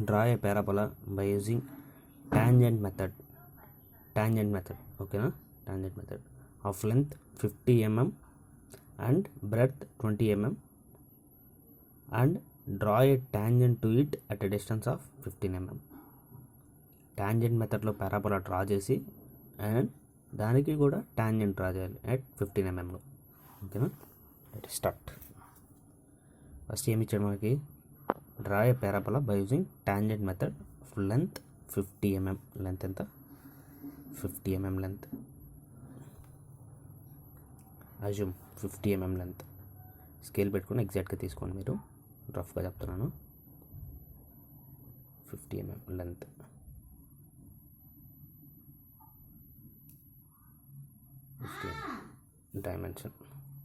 draw a parabola by using tangent method. Okay, tangent method of length 50 mm and breadth 20 mm, and draw a tangent to it at a distance of 15 mm. tangent మెథడ్లో parabola draw చేసి and దానికి కూడా tangent draw చేయాలి at 15 mm. ఓకేనా, let start. First ఏమి ఇచ్చాడు మనకి, draw A parabola by using tangent method of length 50 mm. Length ఎంత, 50 mm length. Assume 50 mm length. Scale పెట్టుకుని ఎగ్జాక్ట్గా తీసుకోండి, మీరు రఫ్గా చెప్తున్నాను. 50 mm లెంత్. డైమెన్షన్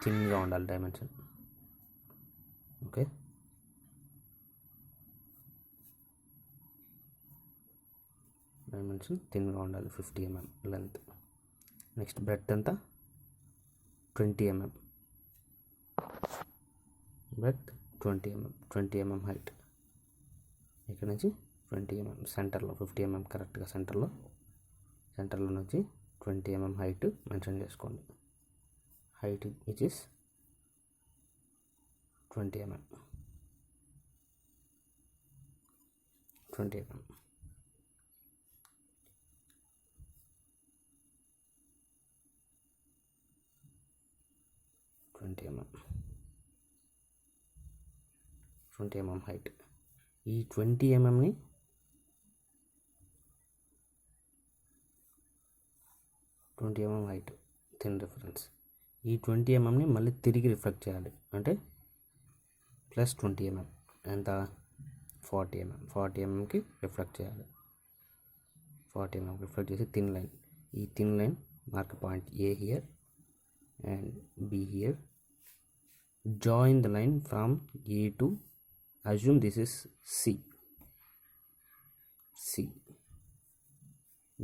థిన్గా ఉండాలి, డైమెన్షన్. ఓకే, డైమెన్షన్ థిన్గా ఉండాలి, 50 mm లెంత్. నెక్స్ట్ బ్రెడ్త్ ఎంత, 20 mm. Breadth 20 mm, 20 mm height. ఇక్కడ నుంచి 20 mm సెంటర్లో, 50 mm కరెక్ట్గా సెంటర్లో నుంచి 20 mm హైట్ మెన్షన్ చేసుకోండి. Height which is 20 mm. 20 mm. Height. ఈ 20 mmని హైట్ థిన్ రిఫరెన్స్. ఈ 20 mmని మళ్ళీ తిరిగి రిఫ్లెక్ట్ చేయాలి, అంటే ప్లస్ 20 mm ఎంత, 40 mm. 40 mmకి రిఫ్లెక్ట్ చేయాలి. 40 mm రిఫ్లెక్ట్ చేసి థిన్ లైన్, ఈ thin line mark point A here and B here. Join the line from A to, assume this is C.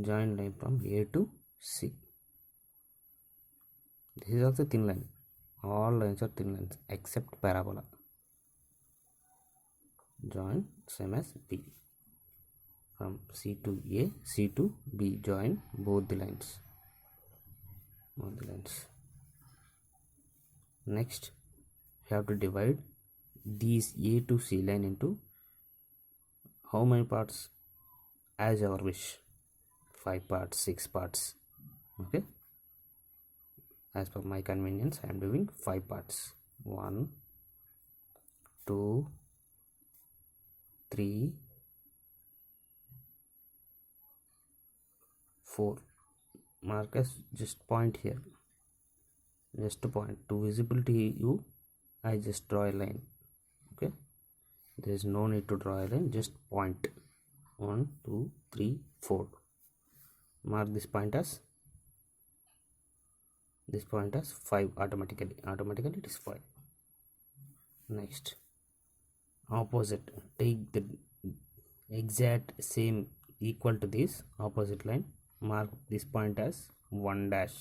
Join line from A to C. This is also thin line. All lines are thin lines except parabola. Join same as B. From C to A, C to B. Join both the lines. Next, you have to divide these A to C line into how many parts? As our wish. 5 parts, 6 parts. Okay, as per my convenience I am doing 5 parts. 1 2 3 4. mark as just point here, just to point to visibility you. I just draw a line. Okay, there is no need to draw a line, just point. 1 2 3 4. Mark this point as 5. automatically it is 5. Next, opposite, take the exact same equal to this opposite line. Mark this point as 1 dash.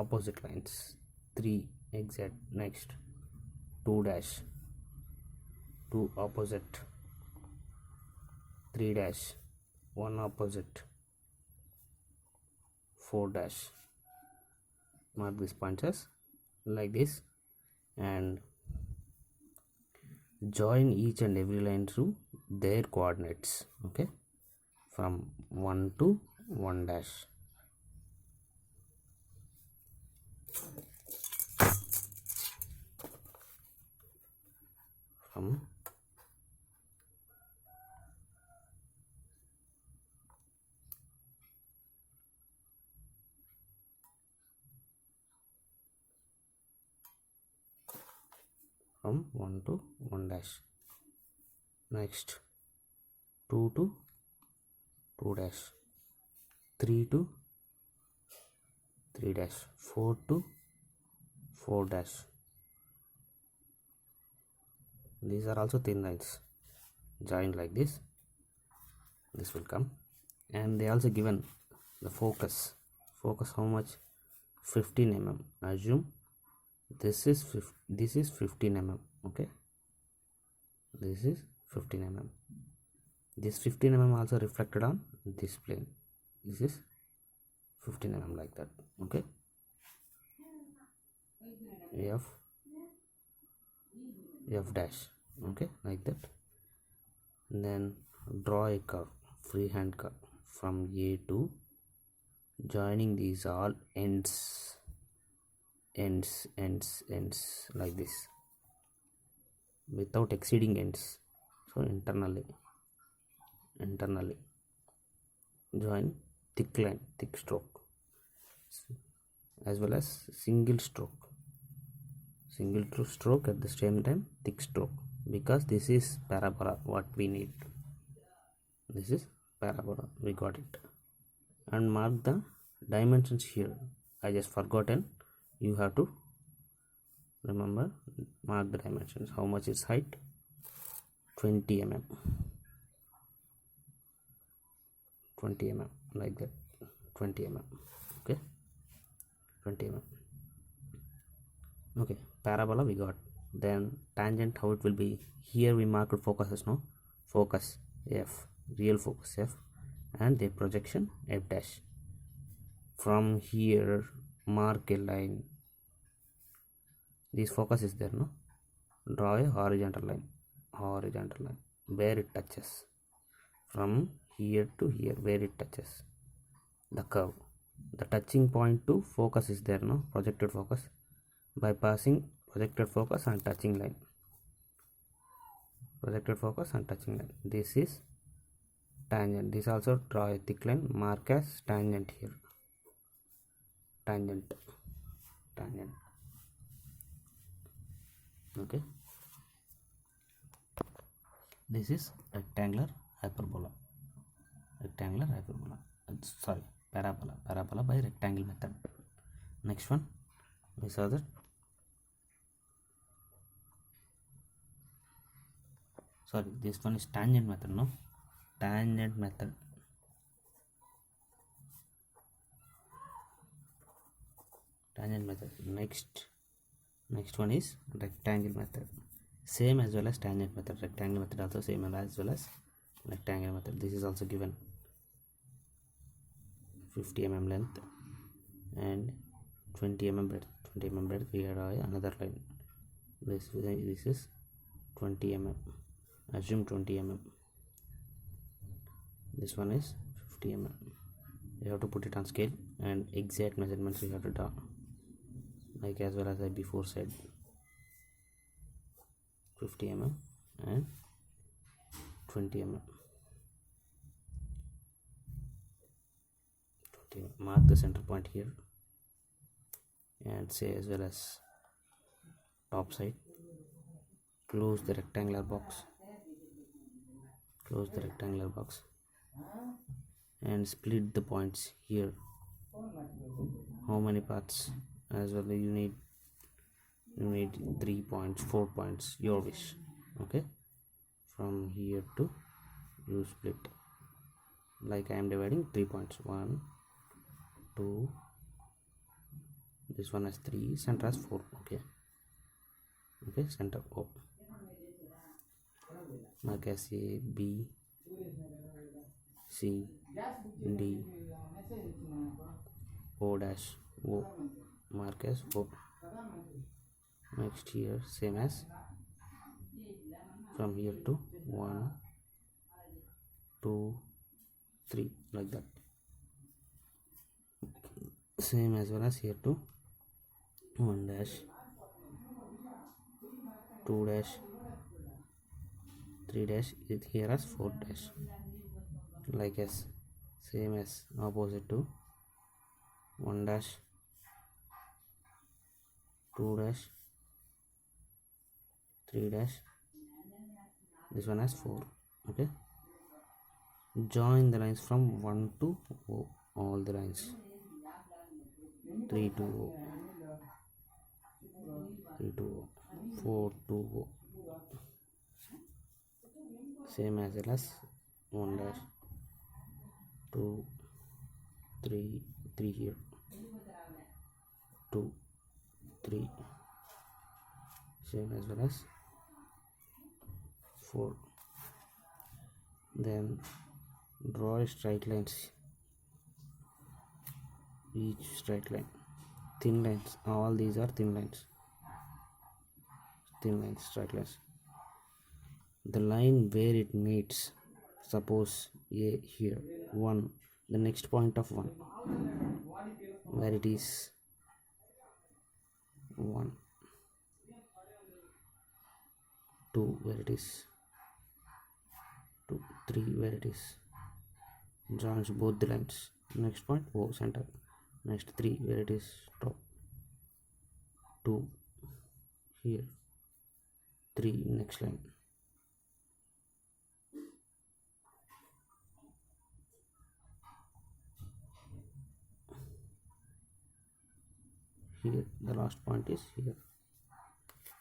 Opposite lines 3 exact. Next, 2 dash, 2 opposite. 3 dash, 1 opposite. 4 dash. Mark these points as like this and join each and every line through their coordinates. Okay, from 1 to 1 dash. From 1 to 1 dash. Next, 2 to 2 dash, 3 to 3 dash, 4 to 4 dash. These are also thin lines. Join like this. This will come, and they also given the focus. How much? 15 mm. Assume this is 15 mm. Okay, this is 15 mm. This 15 mm also reflected on this plane. This is 15 mm like that. Okay, f dash. Okay, like that. And then draw a curve, freehand curve from A to joining these all ends like this without exceeding ends. So internally join thick line, thick stroke, as well as single stroke at the same time thick stroke, because this is parabola what we need. This is parabola, we got it. And mark the dimensions here. I just forgotten, you have to remember, mark the dimensions. How much is height? 20 mm, like that. 20 mm. Okay, 20 mm. Okay, parabola we got. Then tangent, how it will be? Here we marked focuses, no? Focus f, real focus f, and the projection f dash. From here mark a line. This focus is there, no? Draw a horizontal line where it touches. From here to here, where it touches the curve, the touching point to focus is there, no? Projected focus. By passing projected focus and touching line, this is tangent. This also draw a thick line, mark as tangent here. Tangent. Okay, this is rectangular hyperbola. Sorry, parabola by rectangle method. Next one, we saw that. Sorry, this one is tangent method, no? Tangent method. Next one is rectangle method. Same as well as tangent method. Rectangle method also same as well as rectangle method. This is also given 50 mm length and 20 mm breadth. We had another line. This is 20 mm. Assume 20 mm. This one is 50 mm. You have to put it on scale and exact measurements we have to draw, like as well as I before said. 50 mm and 20 mm. Mark the center point here and say as well as top side. Close the rectangular box and split the points here. How many parts? As well, you need 3 points, 4 points, your wish. Okay, from here to you split, like I am dividing 3 points. 1, 2, this one has 3, center has 4. Okay, center O. Mark as A, B, C, D, O dash, O. Mark as O. Next here same as from here to 1, 2, 3, like that. Same as well as here to 1 dash, 2 dash, 3 dash, it here as 4 dash, like as same as opposite to 1 dash, 2 dash, 3 dash, this one has 4. Okay, join the lines from 1 to O, all the lines. 3 to O, 4 to O, same as well as 1 dash, 2, 3 here, 2, 3, same as well as 4. Then draw straight lines, each straight line, thin lines, all these are thin lines, straight lines. The line where it meets, suppose a here 1, the next point of 1 where it is 1, 2 where it is 2, 3 where it is joins both the lines, next point O center, next 3 where it is top, 2 here, 3 next line, here the last point is here.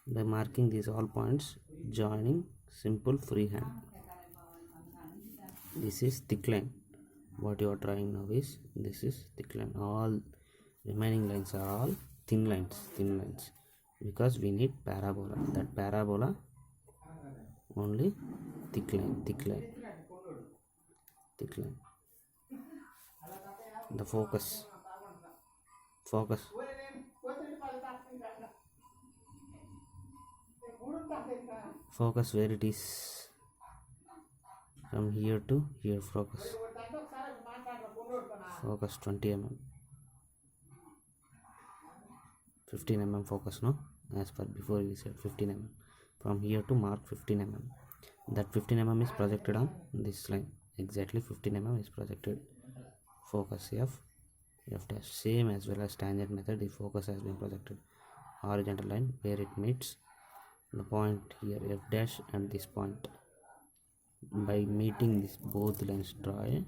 By marking these all points, joining simple freehand. This is thick line. What you are trying now is this is thick line. All remaining lines are all thin lines, because we need parabola. That parabola only thick line. The focus where it is, from here to here, focus 20 mm, 15 mm focus, no, as per before we said 15 mm. From here to mark 15 mm, that 15 mm is projected on this line, exactly 15 mm is projected. Focus f dash, same as well as tangent method, the focus has been projected horizontal line where it meets the point here f dash and this point. By meeting this both lines, draw a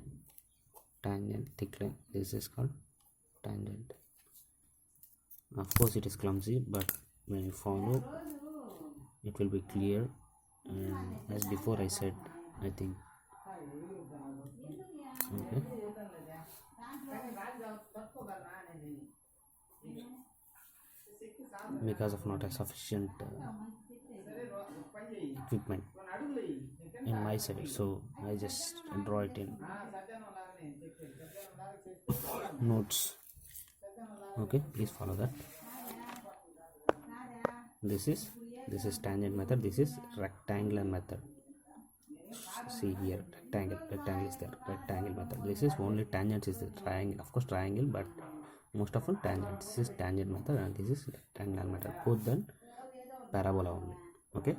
tangent, thick line. This is called tangent. Of course it is clumsy, but when you follow it will be clear. And as before I said, I think, okay, because of not a sufficient equipment in my side, so I just draw it in notes. Okay, please follow that. This is tangent method, this is rectangular method. See here, rectangle is there, rectangle method. This is only tangent is the triangle, of course triangle, but most often tangent. This is tangent method and this is rectangular method, both then parabola only. Okay.